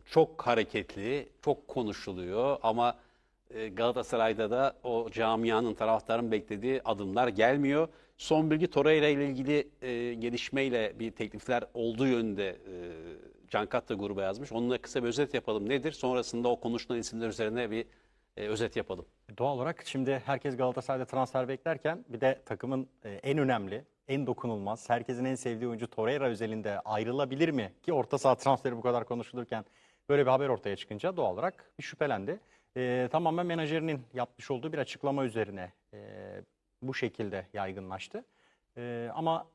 çok hareketli, çok konuşuluyor ama Galatasaray'da da o camianın, taraftarın beklediği adımlar gelmiyor. Son bilgi Torreira ile ilgili gelişmeyle bir teklifler olduğu yönünde Cankat da gruba yazmış. Onunla kısa bir özet yapalım. Nedir? Sonrasında o konuşulan isimler üzerine bir özet yapalım. Doğal olarak şimdi herkes Galatasaray'da transfer beklerken bir de takımın en önemli, en dokunulmaz, herkesin en sevdiği oyuncu Torreira özelinde ayrılabilir mi? Ki orta saha transferi bu kadar konuşulurken böyle bir haber ortaya çıkınca doğal olarak bir şüphelendi. Tamamen menajerinin yapmış olduğu bir açıklama üzerine bu şekilde yaygınlaştı. Ama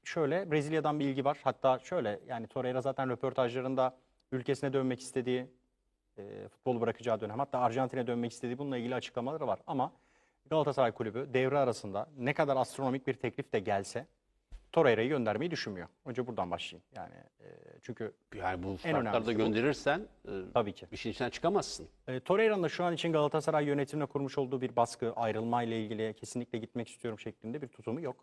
şöyle Brezilya'dan bir ilgi var. Hatta şöyle yani Torreira zaten röportajlarında ülkesine dönmek istediği, futbolu bırakacağı dönem hatta Arjantin'e dönmek istediği bununla ilgili açıklamaları var. Ama Galatasaray Kulübü devre arasında ne kadar astronomik bir teklif de gelse Torreira'yı göndermeyi düşünmüyor. Önce buradan başlayayım. Yani çünkü Yani bu en şartlarda önemlisi bu. gönderirsen Tabii ki. işin içinden çıkamazsın. Torreira'nın da şu an için Galatasaray yönetimine kurmuş olduğu bir baskı, ayrılma ile ilgili kesinlikle gitmek istiyorum şeklinde bir tutumu yok.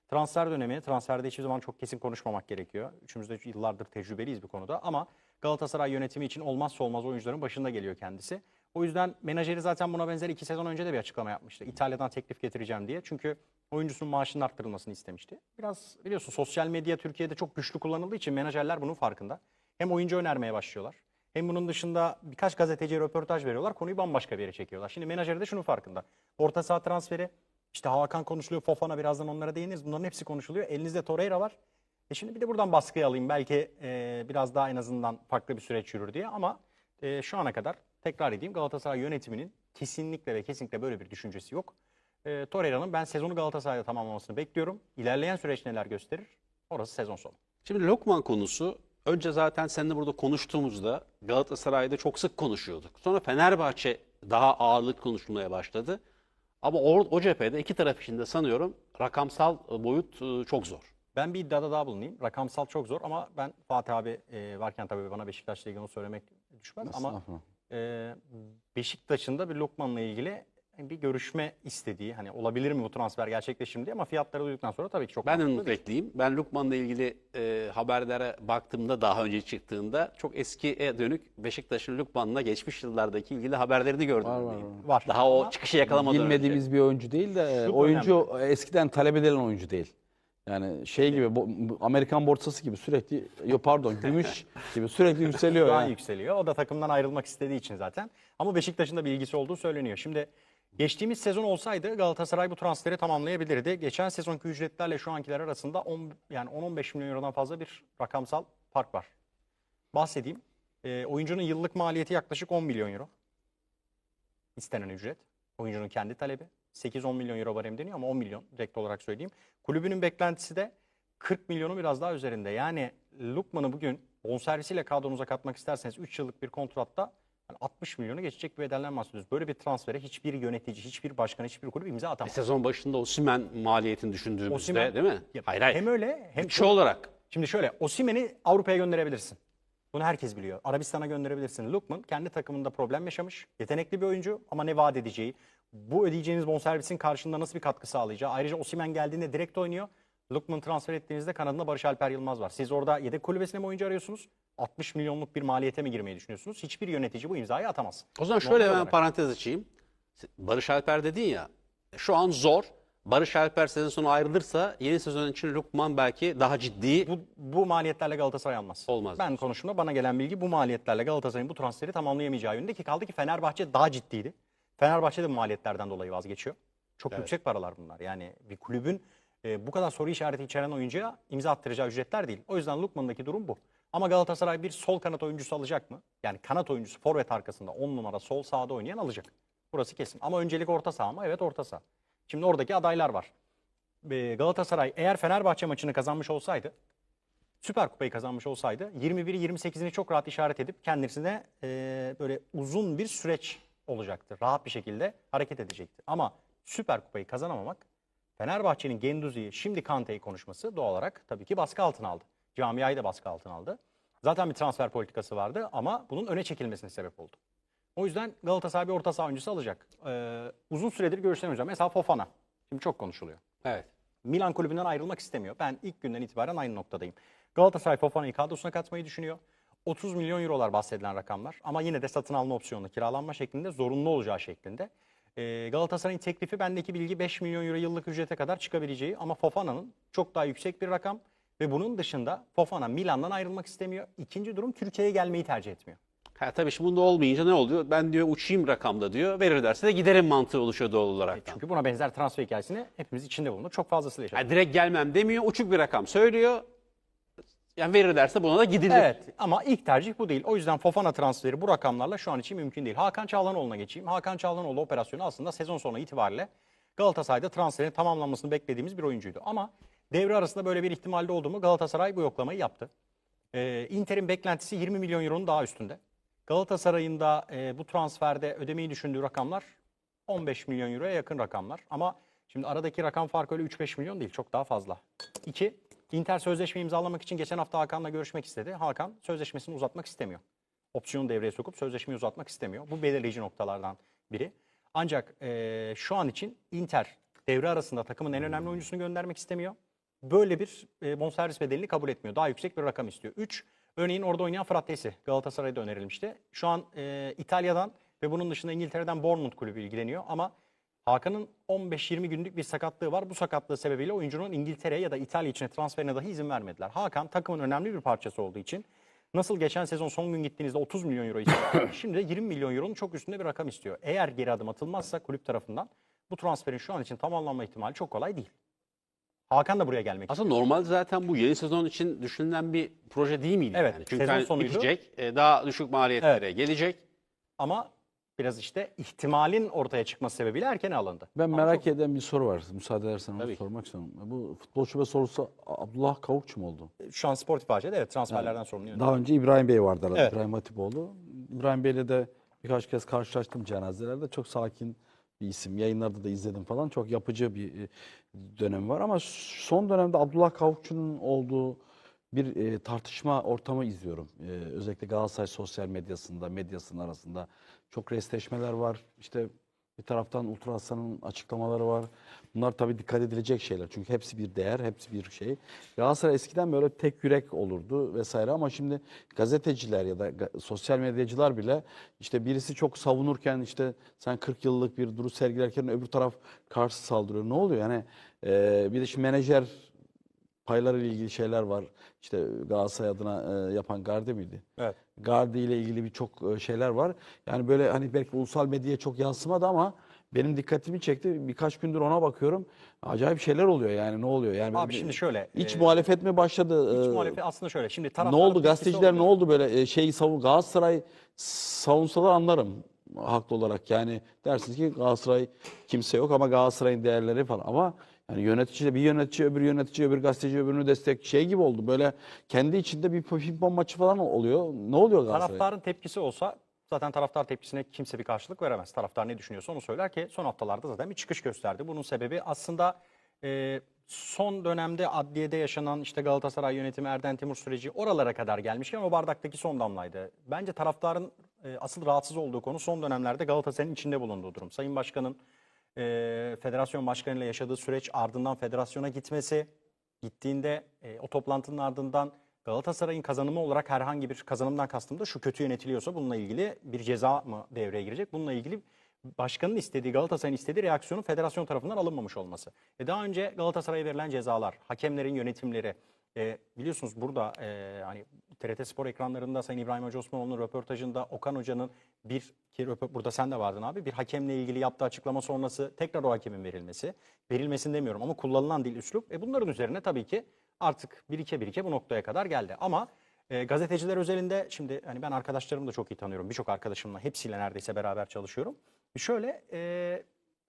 Transfer dönemi, transferde hiçbir zaman çok kesin konuşmamak gerekiyor. Üçümüz de yıllardır tecrübeliyiz bu konuda ama Galatasaray yönetimi için olmazsa olmaz oyuncuların başında geliyor kendisi. O yüzden menajeri zaten buna benzer 2 sezon önce de bir açıklama yapmıştı. İtalya'dan teklif getireceğim diye. Çünkü oyuncusunun maaşının arttırılmasını istemişti. Biraz biliyorsun sosyal medya Türkiye'de çok güçlü kullanıldığı için menajerler bunun farkında. Hem oyuncu önermeye başlıyorlar. Hem bunun dışında birkaç gazeteciye röportaj veriyorlar. Konuyu bambaşka bir yere çekiyorlar. Şimdi menajeri de şunun farkında. Orta saha transferi, işte Hakan konuşuluyor, Fofana birazdan onlara değiniriz. Bunların hepsi konuşuluyor. Elinizde Torreira var. Şimdi bir de buradan baskıyı alayım. Belki biraz daha en azından farklı bir süreç yürür diye. Ama şu ana kadar tekrar edeyim Galatasaray yönetiminin kesinlikle ve kesinlikle böyle bir düşüncesi yok. Torreira'nın ben sezonu Galatasaray'da tamamlamasını bekliyorum. İlerleyen süreç neler gösterir? Orası sezon sonu. Şimdi Lokman konusu önce zaten seninle burada konuştuğumuzda Galatasaray'da çok sık konuşuyorduk. Sonra Fenerbahçe daha ağırlık konuşulmaya başladı. Ama o cephede iki taraf için de sanıyorum rakamsal boyut çok zor. Ben bir iddiada daha bulunayım. Rakamsal çok zor ama ben Fatih abi varken tabii bana Beşiktaş'la ilgili onu söylemek düşmez. Ama Beşiktaş'ın da bir Lokman'la ilgili bir görüşme istediği, hani olabilir mi bu transfer gerçekleşir mi diye ama fiyatları duyduktan sonra tabii ki çok Ben de mantıklı not değil. ekleyeyim. Ben Lukman'la ilgili haberlere baktığımda daha önce çıktığında çok eskiye dönük Beşiktaş'ın Lukman'la geçmiş yıllardaki ilgili haberlerini gördüm. Var, örneğin. var. Var. Daha o Ama çıkışı yakalamadan Bilmediğimiz bir oyuncu değil de Şu oyuncu eskiden talep edilen oyuncu değil. Yani şey gibi Amerikan borsası gibi sürekli pardon gümüş gibi sürekli yükseliyor Şu an ya. yükseliyor. O da takımdan ayrılmak istediği için zaten. Ama Beşiktaş'ın da bir ilgisi olduğu söyleniyor. Şimdi geçtiğimiz sezon olsaydı Galatasaray bu transferi tamamlayabilirdi. Geçen sezonki ücretlerle şu ankiler arasında 10-15 milyon eurodan fazla bir rakamsal fark var. Bahsedeyim. Oyuncunun yıllık maliyeti yaklaşık 10 milyon euro. İstenen ücret. Oyuncunun kendi talebi. 8-10 milyon euro barem deniyor ama 10 milyon direkt olarak söyleyeyim. Kulübünün beklentisi de 40 milyonu biraz daha üzerinde. Yani Lukman'ı bugün bonservisiyle kadronuza katmak isterseniz 3 yıllık bir kontratta 60 milyonu geçecek bir bedelden bahsediyoruz. Böyle bir transfere hiçbir yönetici, hiçbir başkan, hiçbir kulüp imza atamaz. Sezon başında Osimhen maliyetini düşündüğümüzde Osimhen, değil mi? Hayır hayır. Hem öyle hem Bütçe olarak. Şimdi şöyle Osimhen'i Avrupa'ya gönderebilirsin. Bunu herkes biliyor. Arabistan'a gönderebilirsin. Lukman kendi takımında problem yaşamış. Yetenekli bir oyuncu ama ne vaat edeceği, bu ödeyeceğiniz bonservisin karşılığında nasıl bir katkı sağlayacağı. Ayrıca Osimhen geldiğinde direkt oynuyor. Lukman transfer ettiğinizde kanadında Barış Alper Yılmaz var. Siz orada yedek kulübesine mi oyuncu arıyorsunuz? 60 milyonluk bir maliyete mi girmeyi düşünüyorsunuz? Hiçbir yönetici bu imzayı atamaz. O zaman şöyle Normal ben olarak. parantez açayım. Barış Alper dedin ya. Şu an zor. Barış Alper sezon sonu ayrılırsa yeni sezon için Lukman belki daha ciddi Bu maliyetlerle Galatasaray almaz. Olmaz Ben diyorsun. konuştuğumda bana gelen bilgi bu maliyetlerle Galatasaray'ın bu transferi tamamlayamayacağı yönünde ki kaldı ki Fenerbahçe daha ciddiydi. Fenerbahçe de bu maliyetlerden dolayı vazgeçiyor. Çok yüksek paralar bunlar. Yani bir kulübün bu kadar soru işareti içeren oyuncuya imza attıracağı ücretler değil. O yüzden Lukman'daki durum bu. Ama Galatasaray bir sol kanat oyuncusu alacak mı? Yani kanat oyuncusu forvet arkasında 10 numara sol sahada oynayan alacak. Burası kesin. Ama öncelik orta saha mı? Evet orta saha. Şimdi oradaki adaylar var. Galatasaray eğer Fenerbahçe maçını kazanmış olsaydı, Süper Kupayı kazanmış olsaydı 21'i 28'ini çok rahat işaret edip kendisine böyle uzun bir süreç olacaktı. Rahat bir şekilde hareket edecekti. Ama Süper Kupayı kazanamamak Fenerbahçe'nin Genduzi'yi şimdi Kante'yi konuşması doğal olarak tabii ki baskı altına aldı. Camiayı da baskı altına aldı. Zaten bir transfer politikası vardı ama bunun öne çekilmesine sebep oldu. O yüzden Galatasaray bir orta saha oyuncusu alacak. Uzun süredir görüşülen mesela Fofana. Şimdi çok konuşuluyor. evet. Milan kulübünden ayrılmak istemiyor. Ben ilk günden itibaren aynı noktadayım. Galatasaray Fofana'yı kadrosuna katmayı düşünüyor. 30 milyon eurolar bahsedilen rakamlar ama yine de satın alma opsiyonu kiralanma şeklinde zorunlu olacağı şeklinde. Galatasaray'ın teklifi bendeki bilgi 5 milyon euro yıllık ücrete kadar çıkabileceği ama Fofana'nın çok daha yüksek bir rakam ve bunun dışında Fofana Milan'dan ayrılmak istemiyor. İkinci durum Türkiye'ye gelmeyi tercih etmiyor. Ha, tabii şimdi bunda olmayınca ne oluyor? Ben diyor uçayım rakamda diyor. Verirlerse de giderim mantığı oluşuyor doğal olarak. Çünkü buna benzer transfer hikayesini hepimiz içinde bulunduk. Çok fazlasıyla yaşadık. Yani direkt gelmem demiyor. Uçuk bir rakam söylüyor. Yani verirlerse buna da gidilir. Evet ama ilk tercih bu değil. O yüzden Fofana transferi bu rakamlarla şu an için mümkün değil. Hakan Çalhanoğlu'na geçeyim. Hakan Çalhanoğlu operasyonu aslında sezon sonu itibariyle Galatasaray'da transferin tamamlanmasını beklediğimiz bir oyuncuydu. Ama devre arasında böyle bir ihtimalde oldu mu Galatasaray bu yoklamayı yaptı. Inter'in beklentisi 20 milyon euronun daha üstünde. Galatasaray'ın da bu transferde ödemeyi düşündüğü rakamlar 15 milyon euroya yakın rakamlar. Ama şimdi aradaki rakam farkı öyle 3-5 milyon değil, çok daha fazla. 2. Inter sözleşme imzalamak için geçen hafta Hakan'la görüşmek istedi. Hakan sözleşmesini uzatmak istemiyor. Opsiyonu devreye sokup sözleşmeyi uzatmak istemiyor. Bu belirleyici noktalardan biri. Ancak şu an için Inter devre arasında takımın en önemli oyuncusunu göndermek istemiyor. Böyle bir bonservis bedelini kabul etmiyor. Daha yüksek bir rakam istiyor. 3. Örneğin orada oynayan Frattesi Galatasaray'da önerilmişti. Şu an İtalya'dan ve bunun dışında İngiltere'den Bournemouth kulübü ilgileniyor ama Hakan'ın 15-20 günlük bir sakatlığı var. Bu sakatlığı sebebiyle oyuncunun İngiltere ya da İtalya içine transferine dahi izin vermediler. Hakan takımın önemli bir parçası olduğu için nasıl geçen sezon son gün gittiğinizde 30 milyon euro istiyor, şimdi de 20 milyon euronun çok üstünde bir rakam istiyor. Eğer geri adım atılmazsa kulüp tarafından bu transferin şu an için tamamlanma ihtimali çok kolay değil. Hakan da buraya gelmek istiyor. Aslında normal zaten bu yeni sezon için düşünülen bir proje değil miydi? Evet, Yani? Çünkü sezon hani sonuydu. bitecek, daha düşük maliyetlere gelecek. Ama biraz işte ihtimalin ortaya çıkması sebebiyle erken alındı. Ben Ama merak çok- eden bir soru var. Müsaade edersen onu Tabii. sormak istiyorum. Bu futbol şube sorusu Abdullah Kavukçu mu oldu? Şu an Sportif AC'de evet transferlerden sorumlu. Daha önce İbrahim Bey vardı arada. Evet. İbrahim Hatipoğlu. İbrahim Bey'le de birkaç kez karşılaştım cenazelerde. Çok sakin bir isim. Yayınlarda da izledim falan. Çok yapıcı bir dönemi var ama son dönemde Abdullah Kavukçu'nun olduğu bir tartışma ortamı izliyorum. Özellikle Galatasaray sosyal medyasının arasında çok restleşmeler var. İşte bir taraftan Ultra Hasan'ın açıklamaları var. Bunlar tabii dikkat edilecek şeyler. Çünkü hepsi bir değer, hepsi bir şey. Galatasaray eskiden böyle tek yürek olurdu vesaire ama şimdi gazeteciler ya da sosyal medyacılar bile işte birisi çok savunurken işte sen 40 yıllık bir duruş sergilerken öbür taraf karşı saldırıyor. Ne oluyor? Yani bir de şimdi menajer paylarıyla ilgili şeyler var. İşte Galatasaray adına yapan Garde miydi? Evet. Garde ile ilgili birçok şeyler var. Yani böyle hani belki ulusal medyaya çok yansımadı ama benim dikkatimi çekti. Birkaç gündür ona bakıyorum. Acayip şeyler oluyor yani ne oluyor? Yani Abi böyle şimdi şöyle. iç muhalefet mi başladı? İç muhalefet aslında şöyle. Şimdi Ne taraftarın oldu? tepkisi Gazeteciler ne oluyor. oldu böyle Galatasaray savunsalar anlarım haklı olarak. Yani dersiniz ki Galatasaray kimse yok ama Galatasaray'ın değerleri falan ama yani yönetici de bir yönetici öbür gazeteci öbürünü destek şey gibi oldu. Böyle kendi içinde bir pimpon maçı falan oluyor. Ne oluyor Galatasaray? Taraftarın tepkisi olsa zaten taraftar tepkisine kimse bir karşılık veremez. Taraftar ne düşünüyorsa onu söyler ki son haftalarda zaten bir çıkış gösterdi. Bunun sebebi aslında son dönemde adliyede yaşanan işte Galatasaray yönetimi Erden Timur süreci oralara kadar gelmişken o bardaktaki son damlaydı. Bence taraftarın asıl rahatsız olduğu konu son dönemlerde Galatasaray'ın içinde bulunduğu durum. Sayın Başkan'ın federasyon başkanıyla yaşadığı süreç ardından federasyona gitmesi, gittiğinde o toplantının ardından Galatasaray'ın kazanımı olarak herhangi bir kazanımdan kastım da şu kötü yönetiliyorsa bununla ilgili bir ceza mı devreye girecek? Bununla ilgili başkanın istediği, Galatasaray'ın istediği reaksiyonun federasyon tarafından alınmamış olması. Daha önce Galatasaray'a verilen cezalar, hakemlerin yönetimleri, biliyorsunuz burada hani TRT Spor ekranlarında Sayın İbrahim Hacı Osmanoğlu'nun röportajında Okan Hoca'nın burada sen de vardın abi, bir hakemle ilgili yaptığı açıklama sonrası tekrar o hakemin verilmesini demiyorum ama kullanılan dil, üslup. Bunların üzerine tabii ki artık birike bu noktaya kadar geldi. Ama gazeteciler özelinde şimdi hani ben arkadaşlarımı da çok iyi tanıyorum. Birçok arkadaşımla hepsiyle neredeyse beraber çalışıyorum. Şöyle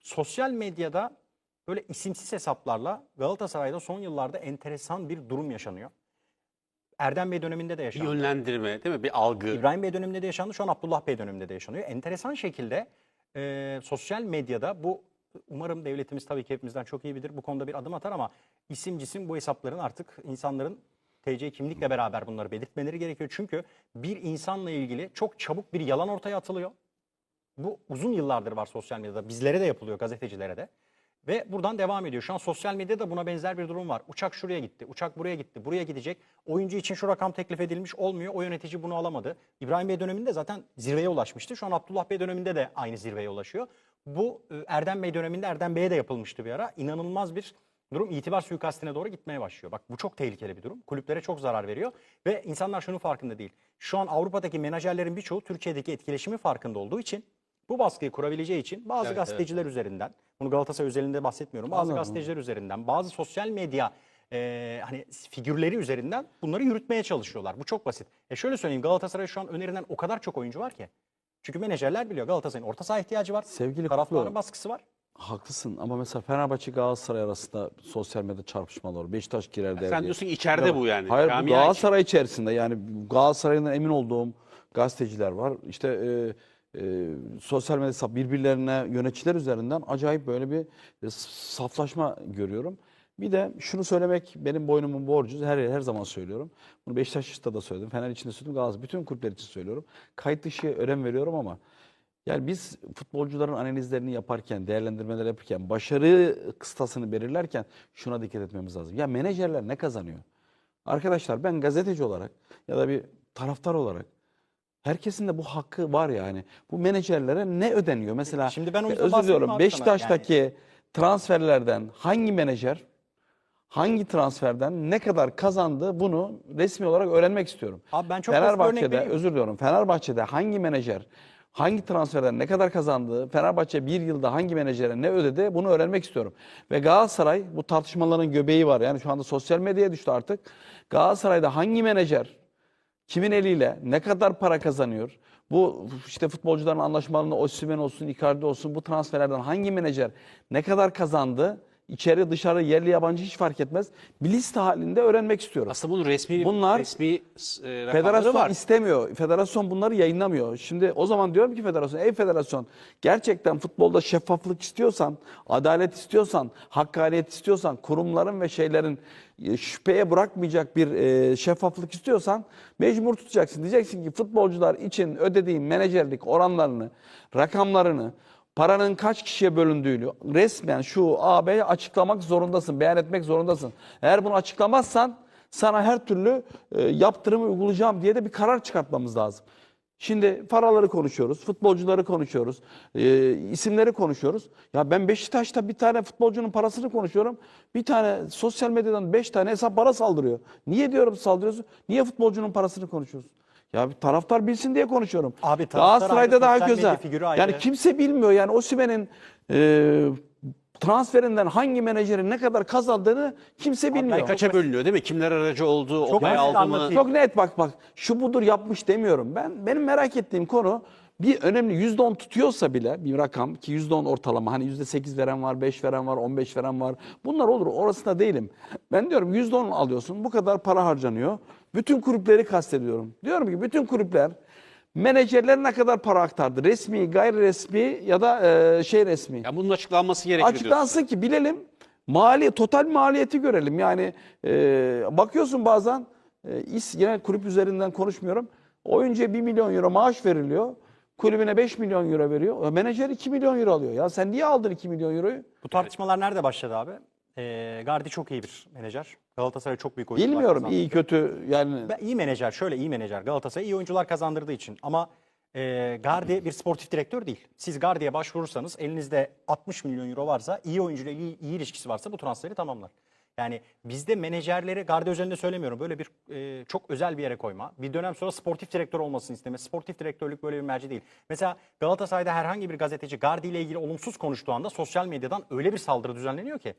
sosyal medyada böyle isimsiz hesaplarla Galatasaray'da son yıllarda enteresan bir durum yaşanıyor. Erdem Bey döneminde de Bir yaşandı. yönlendirme değil mi? Bir algı. İbrahim Bey döneminde de yaşandı. Şu an Abdullah Bey döneminde de yaşanıyor. Enteresan şekilde sosyal medyada bu, umarım devletimiz tabii ki hepimizden çok iyi bilir. Bu konuda bir adım atar ama isim cisim bu hesapların artık insanların TC kimlikle beraber bunları belirtmeleri gerekiyor. Çünkü bir insanla ilgili çok çabuk bir yalan ortaya atılıyor. Bu uzun yıllardır var sosyal medyada. Bizlere de yapılıyor, gazetecilere de. Ve buradan devam ediyor. Şu an sosyal medyada buna benzer bir durum var. Uçak şuraya gitti, uçak buraya gitti, buraya gidecek. Oyuncu için şu rakam teklif edilmiş, olmuyor. O yönetici bunu alamadı. İbrahim Bey döneminde zaten zirveye ulaşmıştı. Şu an Abdullah Bey döneminde de aynı zirveye ulaşıyor. Bu Erdem Bey döneminde Erdem Bey'e de yapılmıştı bir ara. İnanılmaz bir durum, itibar suikastine doğru gitmeye başlıyor. Bak bu çok tehlikeli bir durum. Kulüplere çok zarar veriyor ve insanlar şunun farkında değil. Şu an Avrupa'daki menajerlerin birçoğu Türkiye'deki etkileşimin farkında olduğu için, bu baskıyı kurabileceği için bazı gazeteciler üzerinden, bunu Galatasaray özelinde bahsetmiyorum, bazı gazeteciler üzerinden, bazı sosyal medya hani figürleri üzerinden bunları yürütmeye çalışıyorlar. Bu çok basit. Şöyle söyleyeyim, Galatasaray'a şu an önerilen o kadar çok oyuncu var ki. Çünkü menajerler biliyor Galatasaray'ın orta saha ihtiyacı var. Sevgili Taraftarın Kutlu, baskısı var. haklısın ama mesela Fenerbahçe Galatasaray arasında sosyal medya çarpışmalar olur. Beşiktaş girer Sen devreye. diyorsun ki içeride bu yani. Hayır, bu Camia Galatasaray içerisinde, yani Galatasaray'dan emin olduğum gazeteciler var. İşte sosyal medya birbirlerine, yöneticiler üzerinden acayip böyle bir saflaşma görüyorum. Bir de şunu söylemek benim boynumun borcu, her zaman söylüyorum. Bunu Beşiktaş'ta da söyledim, Fener için de söyledim, Galatasaray bütün kulüpler için söylüyorum. Kayıt dışı önem veriyorum ama yani biz futbolcuların analizlerini yaparken, değerlendirmeler yaparken, başarı kıstasını belirlerken şuna dikkat etmemiz lazım. Ya menajerler ne kazanıyor? Arkadaşlar, ben gazeteci olarak ya da bir taraftar olarak, herkesin de bu hakkı var yani. Bu menajerlere ne ödeniyor? Mesela Şimdi ben o yüzden özür bahsedeyim diliyorum, abi sana. Beşiktaş'taki transferlerden hangi menajer hangi transferden ne kadar kazandı, bunu resmi olarak öğrenmek istiyorum. Abi ben çok basit bir örnek Fenerbahçe'de, vereyim. özür diliyorum, Fenerbahçe'de hangi menajer hangi transferden ne kadar kazandı, Fenerbahçe bir yılda hangi menajere ne ödedi, bunu öğrenmek istiyorum. Ve Galatasaray, bu tartışmaların göbeği var. Yani şu anda sosyal medyaya düştü artık. Galatasaray'da hangi menajer kimin eliyle ne kadar para kazanıyor? Bu işte futbolcuların anlaşmalarında Osimhen olsun, Icardi olsun, bu transferlerden hangi menajer ne kadar kazandı? İçeri dışarı, yerli yabancı hiç fark etmez. Bir liste halinde öğrenmek istiyorum. aslında bunun resmi Bunlar rakamları Federasyon var. istemiyor. Federasyon bunları yayınlamıyor. Şimdi o zaman diyorum ki federasyon, ey federasyon, gerçekten futbolda şeffaflık istiyorsan, adalet istiyorsan, hakkaniyet istiyorsan, kurumların ve şeylerin şüpheye bırakmayacak bir şeffaflık istiyorsan mecbur tutacaksın. Diyeceksin ki futbolcular için ödediğin menajerlik oranlarını, rakamlarını, paranın kaç kişiye bölündüğünü resmen şu AB'ye açıklamak zorundasın, beyan etmek zorundasın. Eğer bunu açıklamazsan sana her türlü yaptırımı uygulayacağım diye de bir karar çıkartmamız lazım. Şimdi paraları konuşuyoruz, futbolcuları konuşuyoruz, isimleri konuşuyoruz. Ya ben Beşiktaş'ta bir tane futbolcunun parasını konuşuyorum. Bir tane sosyal medyadan 5 tane hesap bana saldırıyor. Niye diyorum saldırıyorsun? Niye futbolcunun parasını konuşuyorsun? Ya bir taraftar bilsin diye konuşuyorum. Abi taraftar Galatasaray'da ayrı, daha sosyal medya göze. figürü ayrı. Yani kimse bilmiyor. Yani Osimhen'in transferinden hangi menajerin ne kadar kazandığını kimse bilmiyor. Kaça bölünüyor değil mi? Kimler aracı oldu, o Çok pay basit aldı mı? anlatayım. Çok net, bak şu budur yapmış demiyorum. Benim merak ettiğim konu, bir önemli %10 tutuyorsa bile bir rakam, ki %10 ortalama, hani %8 veren var, 5 veren var, 15 veren var. Bunlar olur, orasında değilim. Ben diyorum %10 alıyorsun, bu kadar para harcanıyor. Bütün kulüpleri kastediyorum. Diyorum ki bütün kulüpler menajerler ne kadar para aktardı? Resmi, gayri resmi ya da resmi. Ya bunun açıklanması gerekiyor diyorsun. Açıklansın ki bilelim. Total maliyeti görelim. Yani bakıyorsun bazen yine kulüp üzerinden konuşmuyorum. Oyuncuya 1 milyon euro maaş veriliyor. Kulübüne 5 milyon euro veriyor. Menajer 2 milyon euro alıyor. Ya sen niye aldın 2 milyon euroyu? Bu tartışmalar nerede başladı abi? Gardi çok iyi bir menajer. Galatasaray çok büyük oyuncular Bilmiyorum, kazandı. iyi kötü yani. İyi menajer, şöyle iyi menajer. Galatasaray iyi oyuncular kazandırdığı için. Ama Gardi bir sportif direktör değil. Siz Gardi'ye başvurursanız, elinizde 60 milyon euro varsa, iyi oyuncuyla iyi ilişkisi varsa bu transferi tamamlar. Yani bizde menajerleri, Gardi özelinde söylemiyorum, böyle bir çok özel bir yere koyma. Bir dönem sonra sportif direktör olmasını isteme. Sportif direktörlük böyle bir merci değil. Mesela Galatasaray'da herhangi bir gazeteci Gardi ile ilgili olumsuz konuştuğu anda sosyal medyadan öyle bir saldırı düzenleniyor ki.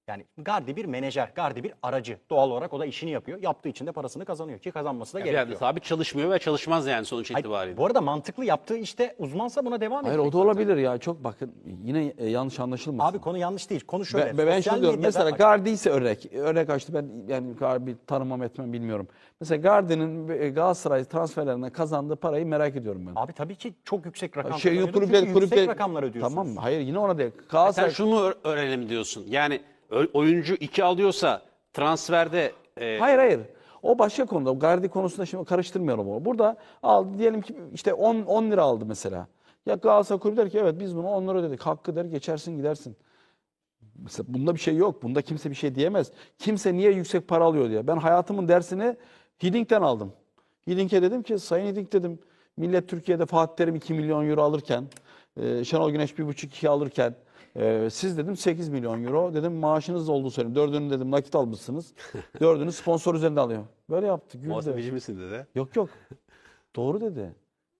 Yani Gardi bir menajer, Gardi bir aracı. Doğal olarak o da işini yapıyor. Yaptığı için de parasını kazanıyor ki kazanması da Yani gerekiyor. sabit çalışmıyor ve çalışmaz yani sonuç Hayır, itibariyle. bu arada mantıklı, yaptığı işte uzmansa buna devam Hayır, edecek o da zaten. olabilir ya. Çok bakın, yine yanlış anlaşılmasın. Abi konu yanlış değil. Konu şöyle. Ben sosyal şunu diyorum. medyada Mesela açık- Gardi ise örnek açtı. Ben yani Gardi tanımam etmem bilmiyorum. Mesela Gardi'nin Galatasaray transferlerine kazandığı parayı merak ediyorum ben. Abi tabii ki çok yüksek rakam kazanıyordur. Kulüpler Çünkü yüksek rakamlar ödüyorsunuz. Tamam, hayır, yine ona değil. Sen Galatasaray şunu öğrenelim diyorsun. Yani oyuncu 2 alıyorsa transferde hayır. O başka konuda. Gardi konusunda şimdi karıştırmayalım onu. Burada aldı diyelim ki işte 10 lira aldı mesela. Ya Galatasaray kulübü der ki evet biz bunu 10 lira ödedik. Hakkı der, geçersin gidersin. Mesela bunda bir şey yok. Bunda kimse bir şey diyemez. Kimse niye yüksek para alıyor diye. Ben hayatımın dersini Hidding'den aldım. Hidding'e dedim ki Sayın Hidding dedim, millet Türkiye'de Fatih Terim 2 milyon euro alırken, Şenol Güneş 1,5-2 alırken siz dedim 8 milyon euro dedim maaşınız olduğu söyleyeyim. 4'ünü dedim nakit almışsınız. 4'ünü sponsor üzerinde alıyor. Böyle yaptı. Güldü. Muhasebeci misin dedi. Yok yok. Doğru dedi.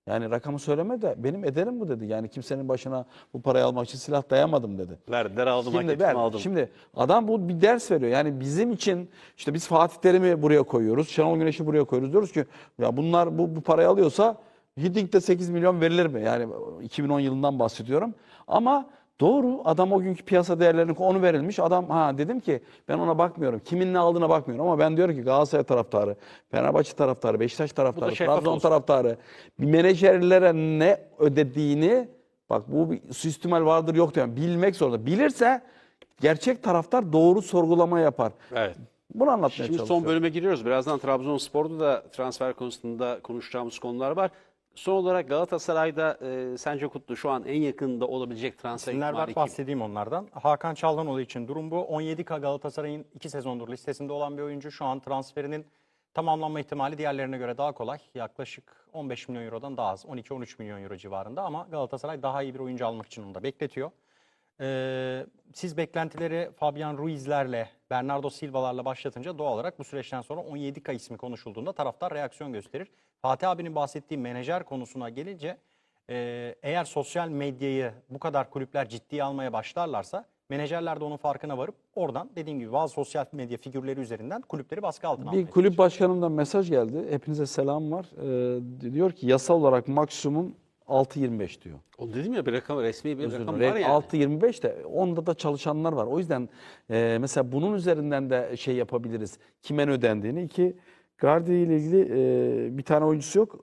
Yani rakamı söyleme de benim ederim bu dedi. Yani kimsenin başına bu parayı almak için silah dayamadım dedi. Verdiler aldım, hak Şimdi, ettim, ver, aldım. şimdi adam bu bir ders veriyor. Yani bizim için işte biz Fatih Terim'i buraya koyuyoruz. Şenol Güneş'i buraya koyuyoruz. Diyoruz ki ya bunlar bu parayı alıyorsa Hidding'de 8 milyon verilir mi? Yani 2010 yılından bahsediyorum. Ama doğru, adam o günkü piyasa değerlerinin onu verilmiş. Adam dedim ki ben ona bakmıyorum. Kimin ne aldığına bakmıyorum ama ben diyorum ki Galatasaray taraftarı, Fenerbahçe taraftarı, Beşiktaş taraftarı, şeffaf Trabzon olsun. taraftarı bir menajerlere ne ödediğini, bak bu bir suistimal vardır yok diyor. Bilmek zorunda. Bilirse gerçek taraftar doğru sorgulama yapar. Evet. Bunu anlatmaya Şimdi çalışıyorum. son bölüme giriyoruz. Birazdan Trabzonspor'da da transfer konusunda konuşacağımız konular var. Son olarak Galatasaray'da sence Kutlu şu an en yakında olabilecek transfer İsimler ihtimali var, kim? bahsedeyim onlardan. Hakan Çalhanoğlu için durum bu. 17K Galatasaray'ın 2 sezondur listesinde olan bir oyuncu. Şu an transferinin tamamlanma ihtimali diğerlerine göre daha kolay. Yaklaşık 15 milyon eurodan daha az. 12-13 milyon euro civarında ama Galatasaray daha iyi bir oyuncu almak için onu da bekletiyor. Siz beklentileri Fabian Ruiz'lerle, Bernardo Silva'larla başlatınca doğal olarak bu süreçten sonra 17K ismi konuşulduğunda taraftar reaksiyon gösterir. Fatih abinin bahsettiği menajer konusuna gelince eğer sosyal medyayı bu kadar kulüpler ciddiye almaya başlarlarsa menajerler de onun farkına varıp oradan dediğim gibi bazı sosyal medya figürleri üzerinden kulüpleri baskı altına almaya Bir kulüp başkanından mesaj geldi. Hepinize selam var. Diyor ki yasal olarak maksimum 6.25 diyor. O dedim ya, bir rakam, resmi bir Özür rakam dilerim. var yani. 6.25 de onda da çalışanlar var. O yüzden mesela bunun üzerinden de şey yapabiliriz. Kime ne ödendiğini. İki, Gardi ile ilgili bir tane oyuncusu yok.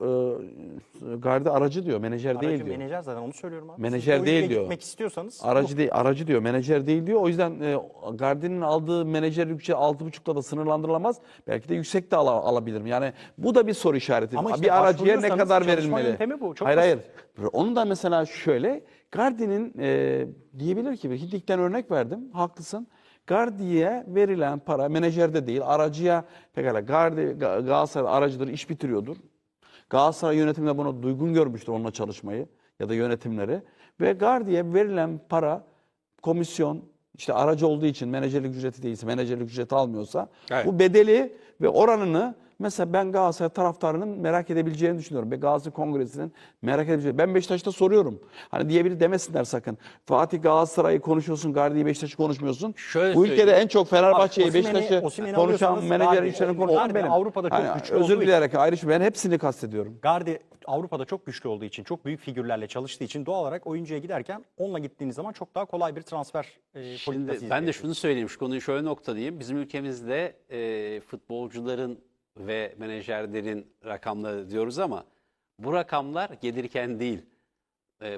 Gardi aracı diyor, menajer değil Aracı diyor. menajer zaten onu söylüyorum abi. Menajer Siz bu oyuncuya değil diyor. gitmek istiyorsanız Aracı değil, aracı diyor, menajer değil diyor. O yüzden Gardi'nin aldığı menajer bütçe 6.5'la da sınırlandırılamaz. Belki de yüksek de alabilirim. Yani bu da bir soru işareti. Ama işte bir aracıya ne başvuruyorsanız kadar çalışma verilmeli? yöntemi bu. Çok Hayır hayır. basit. Onu da mesela şöyle, Gardi'nin diyebilir ki, Hiddik'ten örnek verdim, haklısın. Gardi'ye verilen para menajerde değil, aracıya pekala Galatasaray aracıdır, iş bitiriyordur. Galatasaray yönetimi de buna duygun görmüştür, onunla çalışmayı ya da yönetimleri. Ve Gardi'ye verilen para, komisyon, işte aracı olduğu için menajerlik ücreti değilse, menajerlik ücreti almıyorsa Evet. bu bedeli ve oranını mesela ben Galatasaray taraftarının merak edebileceğini düşünüyorum. Ve Galatasaray Kongresi'nin merak edebileceğini. Ben Beşiktaş'ta soruyorum. Hani diyebilir demesinler sakın. Fatih Galatasaray'ı konuşuyorsun, Gardi'yi Beşiktaş'ı konuşmuyorsun. Şöyle Bu ülkede söyleyeyim. en çok Fenerbahçe'yi, Osimhen'i Beşiktaş'ı konuşan alıyorsanız menajer Gardi, işlerini konuşan Gardi benim. Avrupa'da çok Hani güçlü olduğu özür için. dileyerek ayrış, ben hepsini kastediyorum. Gardi Avrupa'da çok güçlü olduğu için, çok büyük figürlerle çalıştığı için doğal olarak oyuncuya giderken onunla gittiğiniz zaman çok daha kolay bir transfer politikası Şimdi ben de izleyebilirsiniz. şunu söyleyeyim, şu konuyu şöyle noktalayayım. Bizim ülkemizde futbolcuların ve menajerlerin rakamları diyoruz ama bu rakamlar gelirken değil,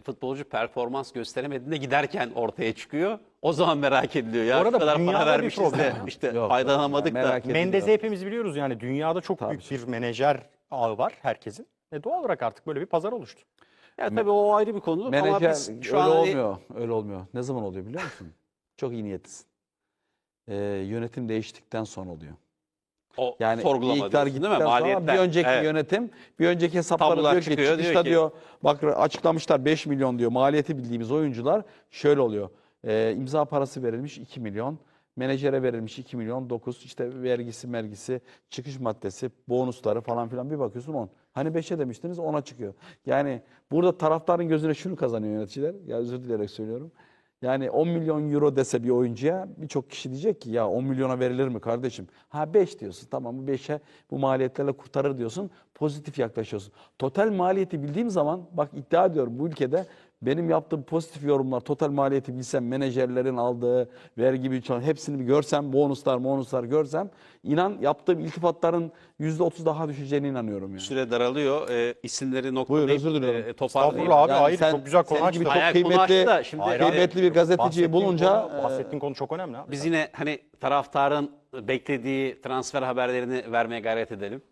futbolcu performans gösteremediğinde giderken ortaya çıkıyor. O zaman merak ediliyor. Ya Bu arada şu kadar dünyada para bir vermişiz de problem. işte Yok, faydalanamadık da. merak ediliyor. Mendez'i hepimiz biliyoruz yani dünyada çok Tabii büyük bir menajer ağı var herkesin. Doğal olarak artık böyle bir pazar oluştu. Ya tabii o ayrı bir konu ama Menajer biz şu öyle an hani- olmuyor. Öyle olmuyor. Ne zaman oluyor biliyor musun? Çok iyi niyetlisin. Yönetim değiştikten sonra oluyor. o Yani sorgulama iktidar diyorsun değil gittikten mi? sonra Maliyetler. bir önceki Evet. yönetim, bir önceki hesapları Tablolar diyor ki çıkıyor, diyor çıkışta ki- diyor, bak açıklamışlar 5 milyon diyor. Maliyeti bildiğimiz oyuncular şöyle oluyor. İmza parası verilmiş 2 milyon. Menajere verilmiş 2 milyon 9, işte vergisi, çıkış maddesi, bonusları falan filan, bir bakıyorsun 10. Hani 5'e demiştiniz 10'a çıkıyor. Yani burada taraftarın gözüne şunu kazanıyor yöneticiler. Ya özür dileyerek söylüyorum. Yani 10 milyon euro dese bir oyuncuya birçok kişi diyecek ki ya 10 milyona verilir mi kardeşim? Ha 5 diyorsun, tamam bu 5'e bu maliyetlerle kurtarır diyorsun. Pozitif yaklaşıyorsun. Total maliyeti bildiğim zaman bak iddia ediyorum bu ülkede benim yaptığım pozitif yorumlar, total maliyeti bilsem, menajerlerin aldığı vergi bütçesi hepsini bir görsem, bonuslar görsem, inan yaptığım iltifatların %30 daha düşeceğine inanıyorum yani. Süre daralıyor. İsimleri Buyur, noktalayıp özür dilerim. toparlayayım. Estağfurullah abi, Yani hayır sen- çok güzel konu senin gibi açtın. çok Hayır, konu kıymetli, açtı da şimdi- Hayır, hayır. kıymetli bir gazeteciyi Bahsettiğin bulunca bahsettiğin konu çok önemli abi. Biz yine hani taraftarın beklediği transfer haberlerini vermeye gayret edelim.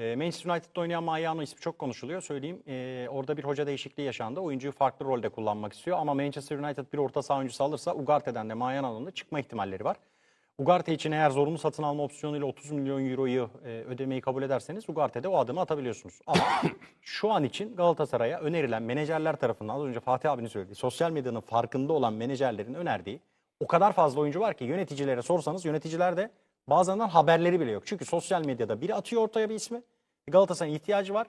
Manchester United'da oynayan Mariano ismi çok konuşuluyor. Söyleyeyim, orada bir hoca değişikliği yaşandı. Oyuncuyu farklı rolde kullanmak istiyor. Ama Manchester United bir orta saha oyuncusu alırsa Ugarte'den de Mariano'nun da çıkma ihtimalleri var. Ugarte için eğer zorunlu satın alma opsiyonuyla 30 milyon euroyu ödemeyi kabul ederseniz Ugarte'de o adımı atabiliyorsunuz. Ama şu an için Galatasaray'a önerilen menajerler tarafından, az önce Fatih abinin söylediği, sosyal medyanın farkında olan menajerlerin önerdiği o kadar fazla oyuncu var ki yöneticilere sorsanız yöneticiler de bazen haberleri bile yok. Çünkü sosyal medyada biri atıyor ortaya bir ismi. Galatasaray'ın ihtiyacı var.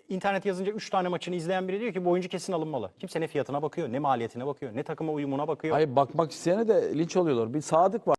İnternet yazınca 3 tane maçını izleyen biri diyor ki bu oyuncu kesin alınmalı. Kimse ne fiyatına bakıyor, ne maliyetine bakıyor, ne takıma uyumuna bakıyor. Hayır, bakmak isteyene de linç oluyorlar. Bir Sadık var.